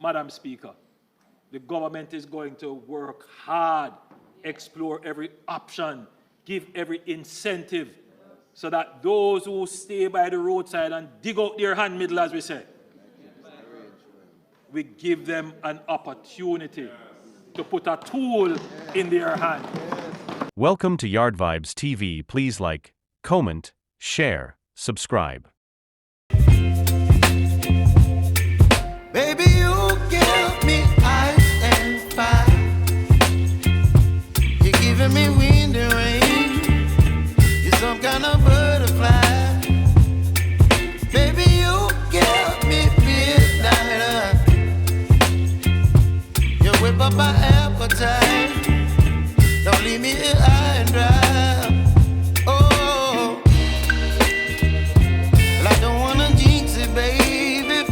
Madam Speaker, the government is going to work hard, explore every option, give every incentive, so that those who stay by the roadside and dig out their hand middle, as we say, we give them an opportunity to put a tool in their hand. Welcome to YardVibz TV. Please like, comment, share, subscribe. Baby, you give me ice and fire. You're giving me wind and rain. You're some kind of butterfly. Baby, you give me midnight. You whip up my appetite. Don't leave me here high and dry. Oh, well, I don't wanna jinx it, baby,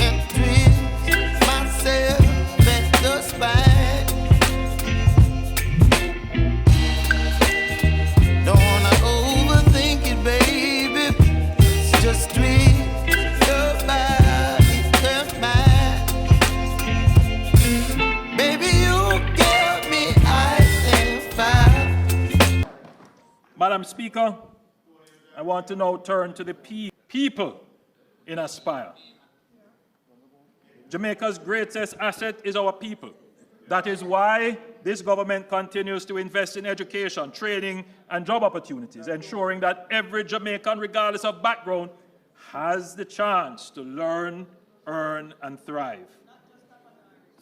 and twist myself at the spine. Don't wanna overthink it, baby. It's just twist your body and mine. Baby, you give me ice and fire. Madam Speaker, I want to now turn to the people in Aspire. Jamaica's greatest asset is our people. That is why this government continues to invest in education, training, and job opportunities, ensuring that every Jamaican, regardless of background, has the chance to learn, earn, and thrive.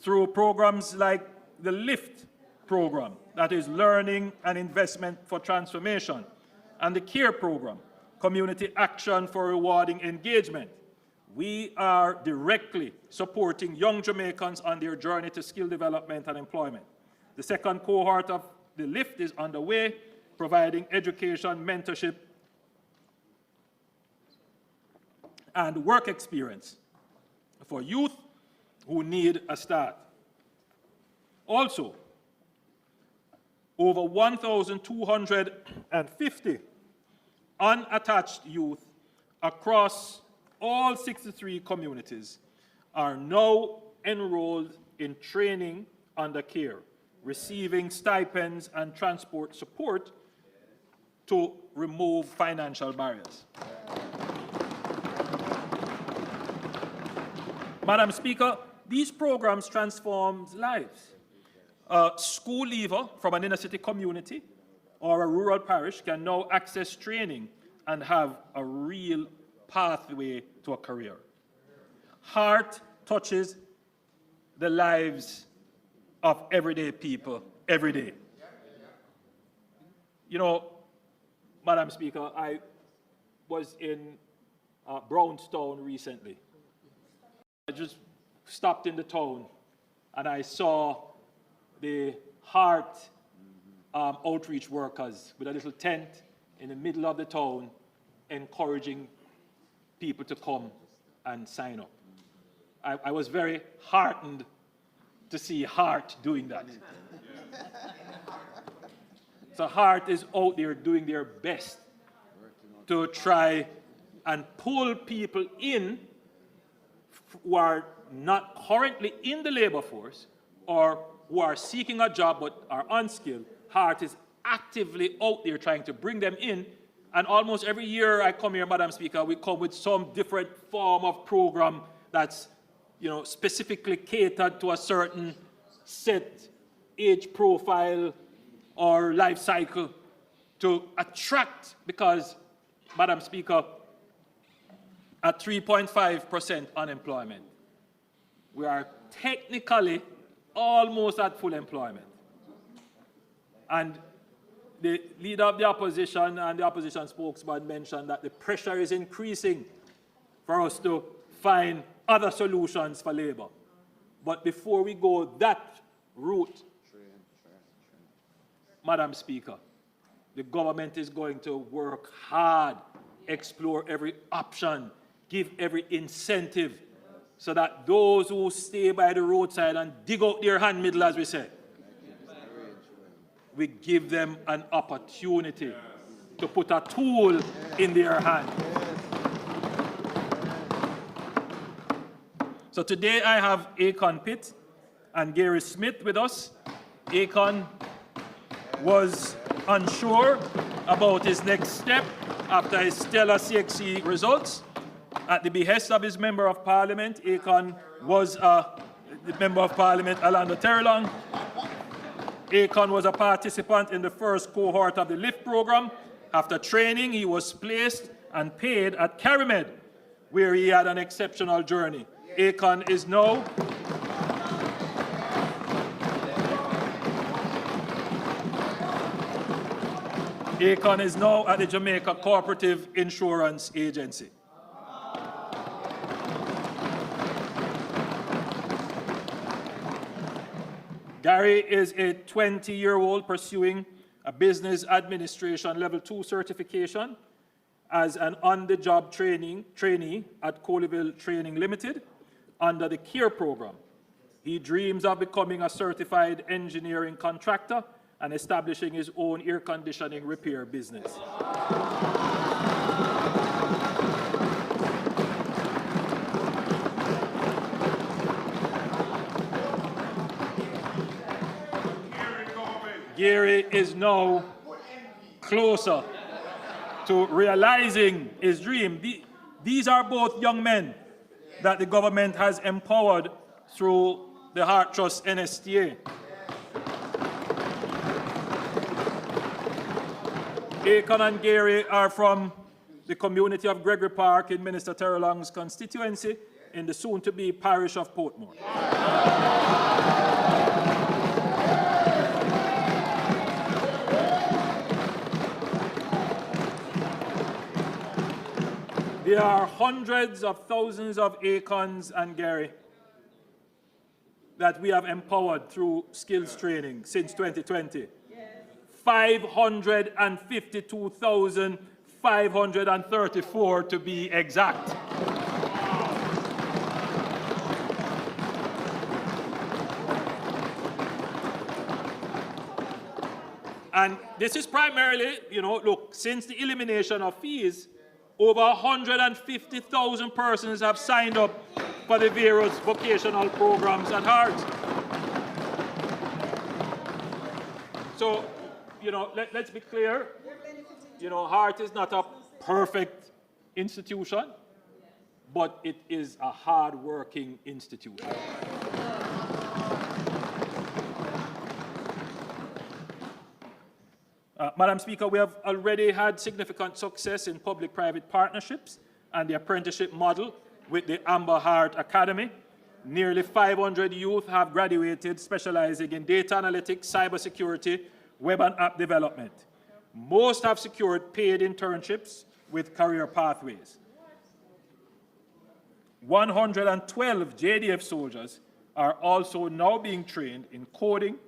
Through programs like the LIFT program, that is Learning and Investment for Transformation, and the CARE program, Community Action for Rewarding Engagement, we are directly supporting young Jamaicans on their journey to skill development and employment. The second cohort of the LIFT is underway, providing education, mentorship, and work experience for youth who need a start. Also, over 1,250 unattached youth across all 63 communities are now enrolled in training under CARE, receiving stipends and transport support to remove financial barriers. Madam Speaker, these programs transform lives. A school leaver from an inner city community or a rural parish can now access training and have a real pathway to a career. Heart touches the lives of everyday people every day. You know, Madam Speaker, I was in Brownstown recently. I just stopped in the town and I saw the heart outreach workers with a little tent in the middle of the town encouraging people to come and sign up. I was very heartened to see Heart doing that. So Heart is out there doing their best to try and pull people in who are not currently in the labor force or who are seeking a job but are unskilled. Heart is actively out there trying to bring them in. And almost every year I come here, Madam Speaker, we come with some different form of program that's, specifically catered to a certain set age profile or life cycle to attract, because, Madam Speaker, at 3.5% unemployment, we are technically almost at full employment. And the leader of the opposition and the opposition spokesman mentioned that the pressure is increasing for us to find other solutions for labor. But before we go that route, Madam Speaker, the government is going to work hard, explore every option, give every incentive, so that those who stay by the roadside and dig out their hand middle, as we say, we give them an opportunity to put a tool in their hand. So today I have Akon Pitt and Gary Smith with us. Akon was unsure about his next step after his stellar CXC results. At the behest of his Member of Parliament, Akon was the Member of Parliament, Orlando Terrelong. Akon was a participant in the first cohort of the LIFT program. After training, he was placed and paid at Carimed, where he had an exceptional journey. Akon is now at the Jamaica Cooperative Insurance Agency. Gary is a 20-year-old pursuing a business administration level 2 certification as an on-the-job trainee at Coleyville Training Limited under the CARE program. He dreams of becoming a certified engineering contractor and establishing his own air conditioning repair business. Gary is now closer to realizing his dream. These are both young men that the government has empowered through the Heart Trust NSTA. Akon and Gary are from the community of Gregory Park in Minister Terrelong's constituency in the soon-to-be parish of Portmore. There are hundreds of thousands of Akons and Gary that we have empowered through skills training since 2020. 552,534 to be exact. And this is primarily, look, since the elimination of fees, over 150,000 persons have signed up for the various vocational programs at Heart. So, let's be clear. Heart is not a perfect institution, but it is a hard-working institution. Madam Speaker, we have already had significant success in public-private partnerships and the apprenticeship model with the Amber Heart Academy. Nearly 500 youth have graduated specializing in data analytics, cybersecurity, web and app development. Most have secured paid internships with career pathways. 112 JDF soldiers are also now being trained in coding,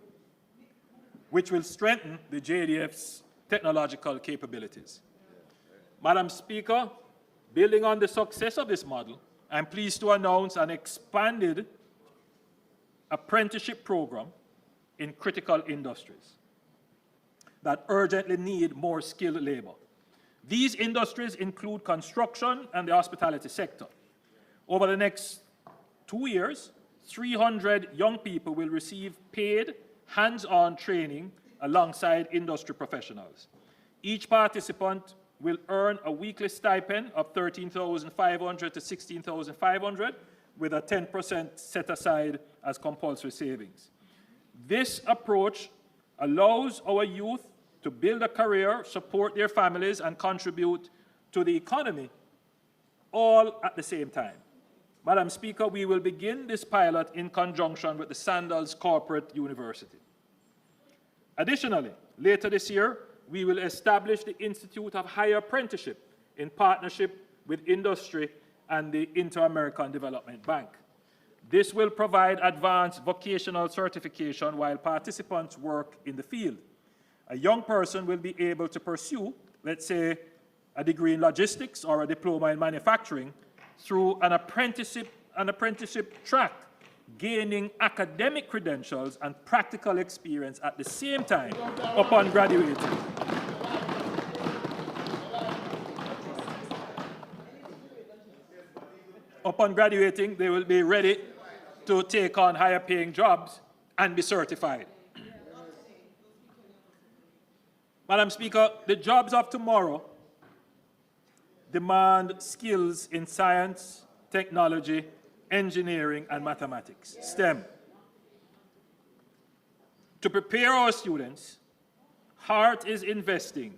which will strengthen the JDF's technological capabilities. Madam Speaker, building on the success of this model, I'm pleased to announce an expanded apprenticeship program in critical industries that urgently need more skilled labor. These industries include construction and the hospitality sector. Over the next 2 years, 300 young people will receive paid hands-on training alongside industry professionals. Each participant will earn a weekly stipend of $13,500 to $16,500 with a 10% set aside as compulsory savings. This approach allows our youth to build a career, support their families, and contribute to the economy, all at the same time. Madam Speaker, we will begin this pilot in conjunction with the Sandals Corporate University. Additionally, later this year, we will establish the Institute of Higher Apprenticeship in partnership with industry and the Inter-American Development Bank. This will provide advanced vocational certification while participants work in the field. A young person will be able to pursue, let's say, a degree in logistics or a diploma in manufacturing through an apprenticeship track, gaining academic credentials and practical experience at the same time upon graduating. upon graduating, they will be ready to take on higher paying jobs and be certified. Madam Speaker, the jobs of tomorrow demand skills in science, technology, engineering, and mathematics, STEM. To prepare our students, HART is investing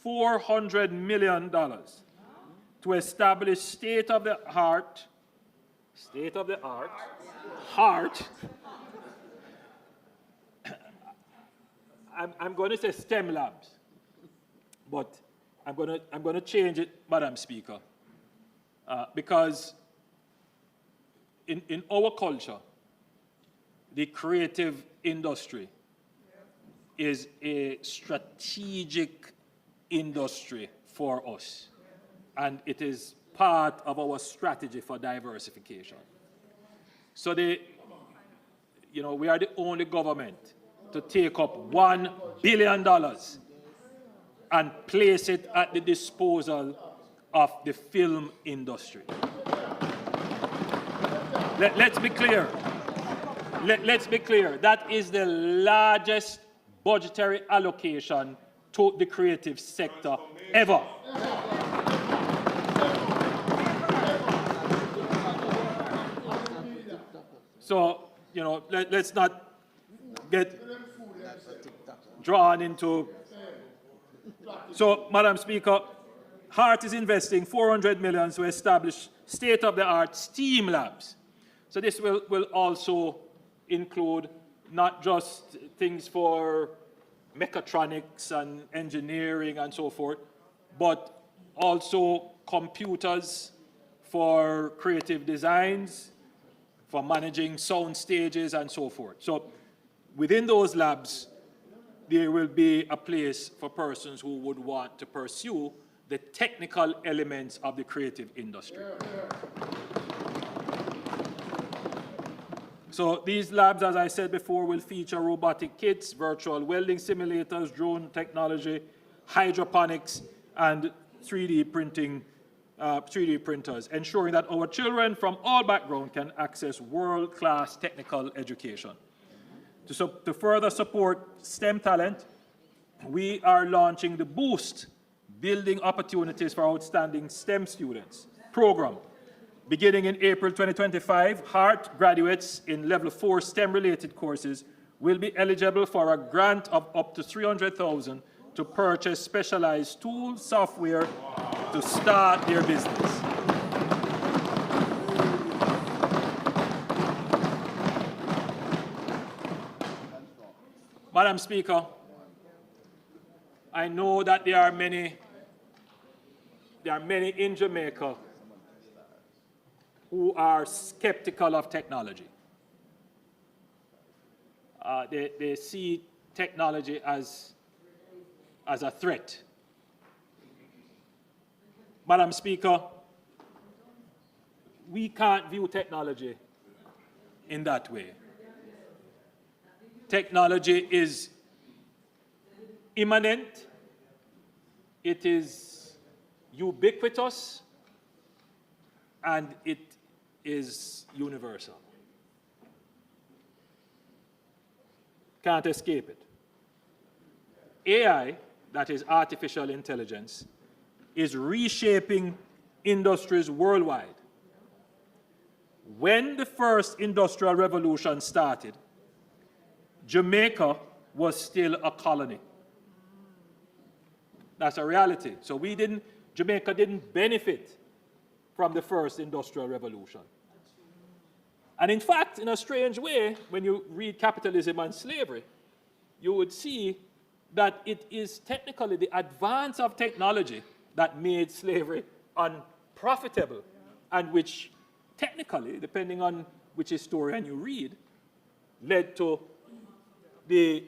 $400 million to establish state-of-the-art, HART, I'm going to say STEM labs, but I'm going to change it, Madam Speaker, because in our culture, the creative industry is a strategic industry for us, and it is part of our strategy for diversification. So we are the only government to take up $1 billion and place it at the disposal of the film industry. Let's be clear. Let's be clear. That is the largest budgetary allocation to the creative sector ever. So, let's not get drawn into. So, Madam Speaker, HART is investing $400 million to establish state-of-the-art STEAM labs. So this will also include not just things for mechatronics and engineering and so forth, but also computers for creative designs, for managing sound stages and so forth. So within those labs, there will be a place for persons who would want to pursue the technical elements of the creative industry. So these labs, as I said before, will feature robotic kits, virtual welding simulators, drone technology, hydroponics, and 3D printers, ensuring that our children from all backgrounds can access world-class technical education. To further support STEM talent, we are launching the Boost Building Opportunities for Outstanding STEM Students program. Beginning in April 2025, HART graduates in Level 4 STEM-related courses will be eligible for a grant of up to $300,000 to purchase specialized tools, software to start their business. Madam Speaker, I know that there are many in Jamaica who are skeptical of technology. They see technology as a threat. Madam Speaker, we can't view technology in that way. Technology is immanent, it is ubiquitous, and it is universal. Can't escape it. AI, that is artificial intelligence, is reshaping industries worldwide. When the first industrial revolution started, Jamaica was still a colony. That's a reality. So Jamaica didn't benefit from the first industrial revolution. And in fact, in a strange way, when you read Capitalism and Slavery, you would see that it is technically the advance of technology that made slavery unprofitable, and which technically, depending on which historian you read, led to the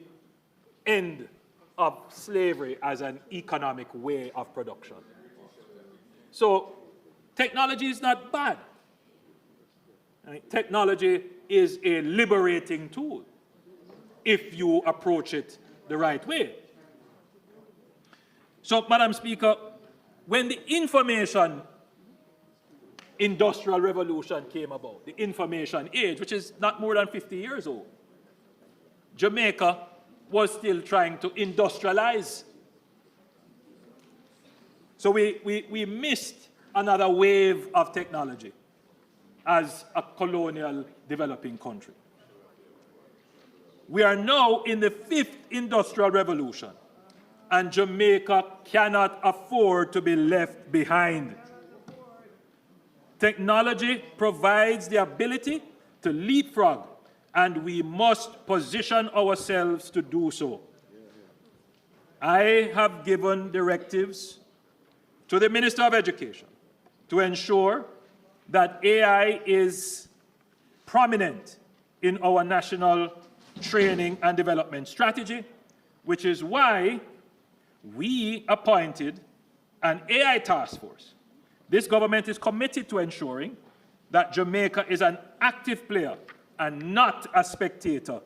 end of slavery as an economic way of production. So technology is not bad. Right? Technology is a liberating tool if you approach it the right way. So, Madam Speaker, when the information industrial revolution came about, the information age, which is not more than 50 years old. Jamaica was still trying to industrialize. So we missed another wave of technology as a colonial developing country. We are now in the 5th industrial revolution, and Jamaica cannot afford to be left behind. Technology provides the ability to leapfrog, and we must position ourselves to do so. I have given directives to the Minister of Education to ensure that AI is prominent in our national training and development strategy, which is why we appointed an AI task force. This government is committed to ensuring that Jamaica is an active player and not a spectator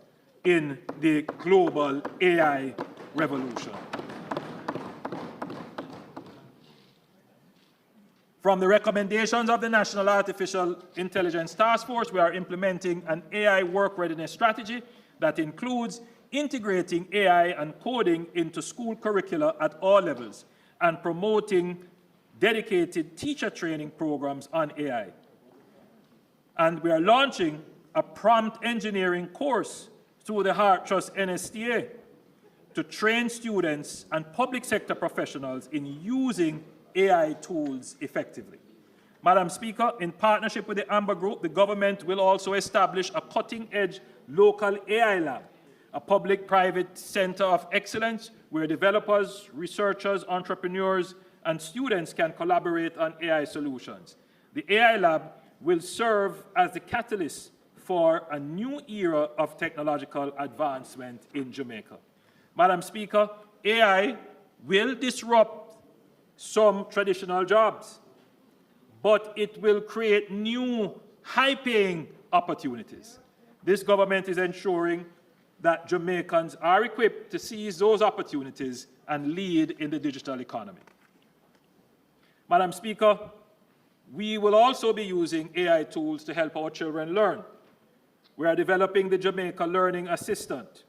in the global AI revolution. From the recommendations of the National Artificial Intelligence Task Force, we are implementing an AI work readiness strategy that includes integrating AI and coding into school curricula at all levels and promoting dedicated teacher training programs on AI. And we are launching a prompt engineering course through the Heart Trust NSTA to train students and public sector professionals in using AI tools effectively. Madam Speaker, in partnership with the Amber Group, the government will also establish a cutting-edge local AI lab, a public-private center of excellence where developers, researchers, entrepreneurs, and students can collaborate on AI solutions. The AI lab will serve as the catalyst for a new era of technological advancement in Jamaica. Madam Speaker, AI will disrupt some traditional jobs, but it will create new high-paying opportunities. This government is ensuring that Jamaicans are equipped to seize those opportunities and lead in the digital economy. Madam Speaker, we will also be using AI tools to help our children learn. We are developing the Jamaica Learning Assistant,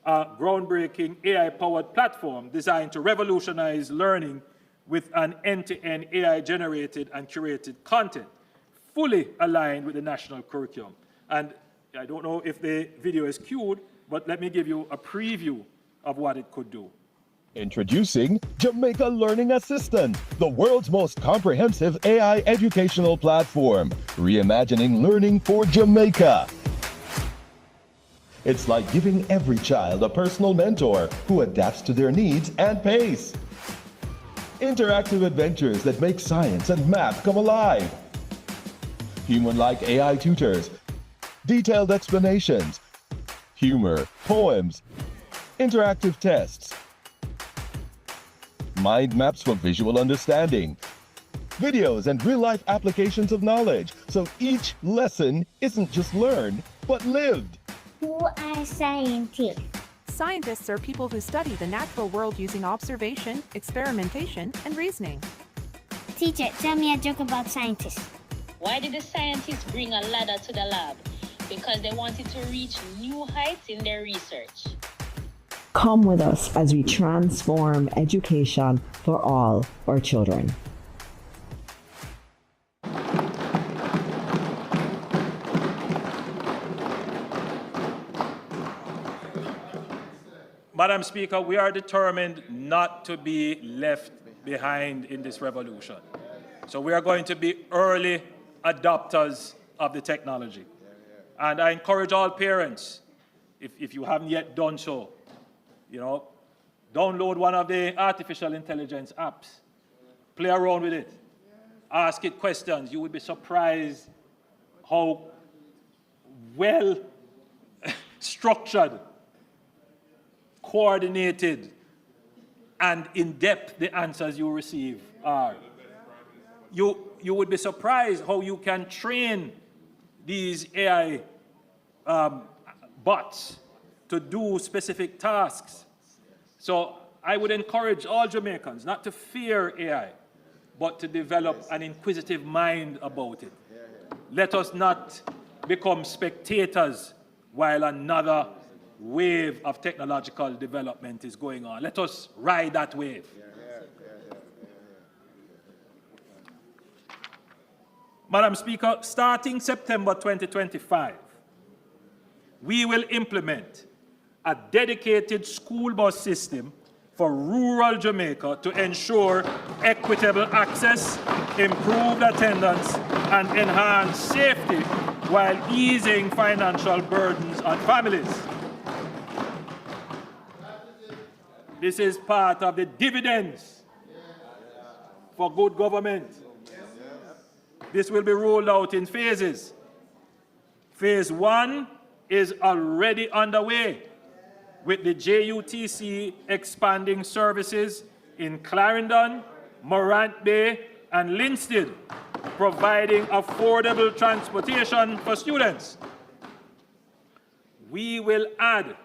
a groundbreaking AI-powered platform designed to revolutionize learning with an end-to-end AI-generated and curated content, fully aligned with the national curriculum. And I don't know if the video is cued, but let me give you a preview of what it could do. Introducing Jamaica Learning Assistant, the world's most comprehensive AI educational platform, reimagining learning for Jamaica. It's like giving every child a personal mentor who adapts to their needs and pace. Interactive adventures that make science and math come alive. Human-like AI tutors, detailed explanations, humor, poems, interactive tests, mind maps for visual understanding, videos and real-life applications of knowledge, so each lesson isn't just learned, but lived. Who are scientists? Scientists are people who study the natural world using observation, experimentation, and reasoning. Teacher, tell me a joke about scientists. Why did the scientists bring a ladder to the lab? Because they wanted to reach new heights in their research. Come with us as we transform education for all our children. Madam Speaker, we are determined not to be left behind in this revolution. So we are going to be early adopters of the technology. And I encourage all parents, if you haven't yet done so, download one of the artificial intelligence apps, play around with it, ask it questions. You would be surprised how well structured, coordinated, and in-depth the answers you receive are. You would be surprised how you can train these AI bots to do specific tasks. So I would encourage all Jamaicans not to fear AI, but to develop an inquisitive mind about it. Let us not become spectators while another wave of technological development is going on. Let us ride that wave. Madam Speaker, starting September 2025, we will implement a dedicated school bus system for rural Jamaica to ensure equitable access, improved attendance, and enhanced safety while easing financial burdens on families. This is part of the dividends for good government. This will be rolled out in phases. Phase 1 is already underway, with the JUTC expanding services in Clarendon, Morant Bay, and Linstead, providing affordable transportation for students. We will add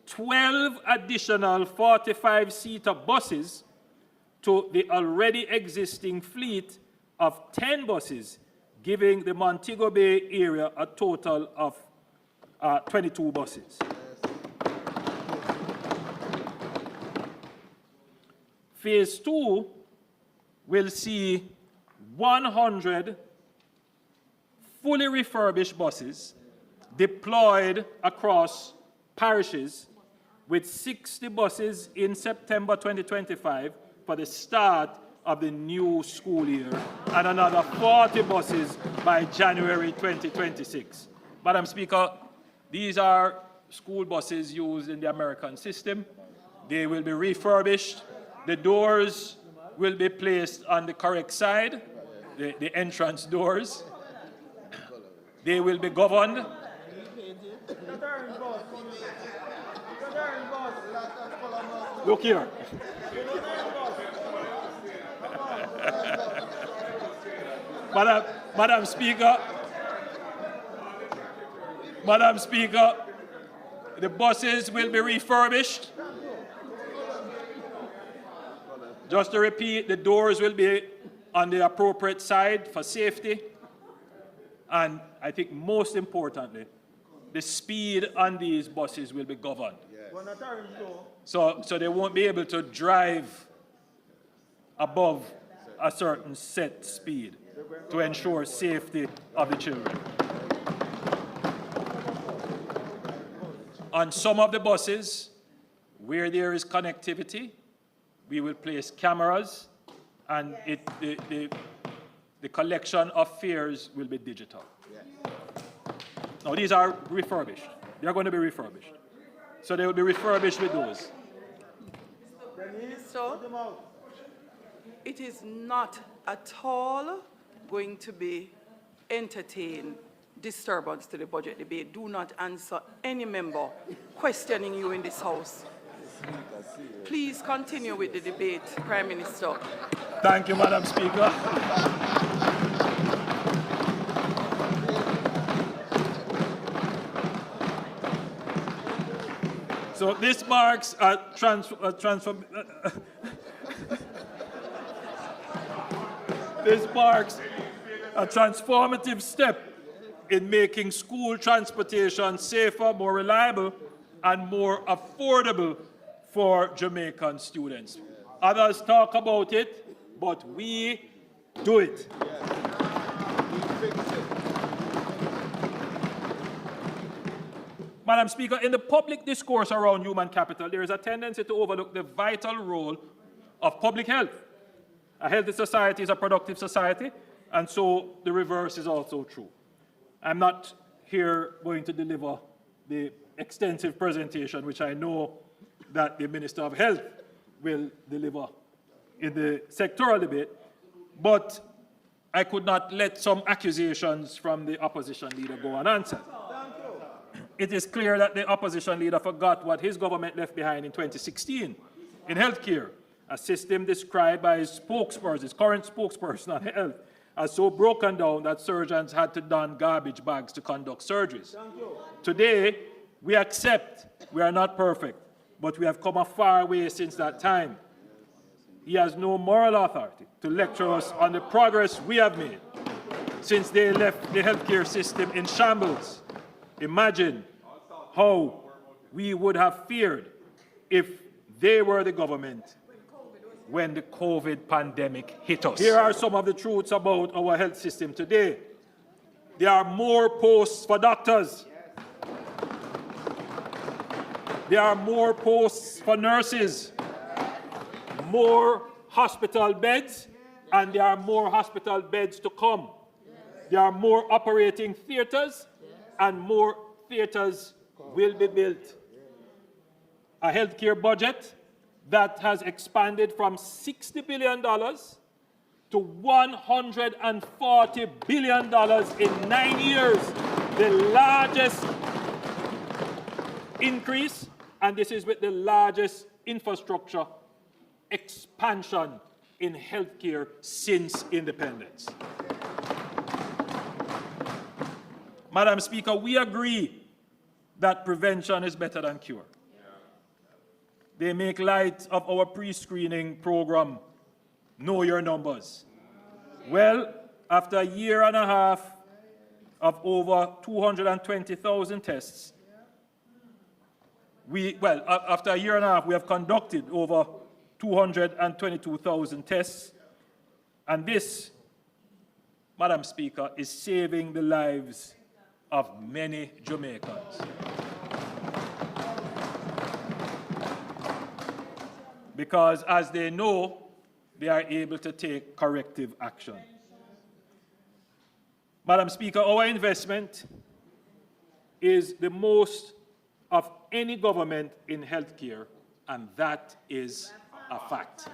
12 additional 45-seater buses to the already existing fleet of 10 buses, giving the Montego Bay area a total of 22 buses. Phase 2 will see 100 fully refurbished buses deployed across parishes, with 60 buses in September 2025 for the start of the new school year, and another 40 buses by January 2026. Madam Speaker, these are school buses used in the American system. They will be refurbished. The doors will be placed on the correct side, the entrance doors. They will be governed. Look here. Madam Speaker, the buses will be refurbished. Just to repeat, the doors will be on the appropriate side for safety. And I think most importantly, the speed on these buses will be governed. So they won't be able to drive above a certain set speed to ensure safety of the children. On some of the buses, where there is connectivity, we will place cameras, and the collection of fares will be digital. Now, these are refurbished. They are going to be refurbished. So they will be refurbished with those. So, it is not at all going to be entertain disturbance to the budget debate. Do not answer any member questioning you in this House. Please continue with the debate, Prime Minister. Thank you, Madam Speaker. So this marks a transformative step in making school transportation safer, more reliable, and more affordable for Jamaican students. Others talk about it, but we do it. Madam Speaker, in the public discourse around human capital, there is a tendency to overlook the vital role of public health. A healthy society is a productive society, and so the reverse is also true. I'm not here going to deliver the extensive presentation, which I know that the Minister of Health will deliver in the sectoral debate, but I could not let some accusations from the opposition leader go unanswered. It is clear that the opposition leader forgot what his government left behind in 2016 in healthcare, a system described by his spokesperson, his current spokesperson on health, as so broken down that surgeons had to don garbage bags to conduct surgeries. Today, we accept we are not perfect, but we have come a far way since that time. he has no moral authority to lecture us on the progress we have made since they left the healthcare system in shambles. Imagine how we would have fared if they were the government when the COVID pandemic hit us. Here are some of the truths about our health system today. There are more posts for doctors. There are more posts for nurses, more hospital beds, and there are more hospital beds to come. There are more operating theaters, and more theaters will be built. A healthcare budget that has expanded from $60 billion to $140 billion in 9 years, the largest increase, and this is with the largest infrastructure expansion in healthcare since independence. Madam Speaker, we agree that prevention is better than cure. They make light of our pre-screening program, Know Your Numbers. Well, after a year and a half of over 220,000 tests, after a year and a half, we have conducted over 222,000 tests, and this, Madam Speaker, is saving the lives of many Jamaicans. Because as they know, they are able to take corrective action. Madam Speaker, our investment is the most of any government in healthcare, and that is a fact.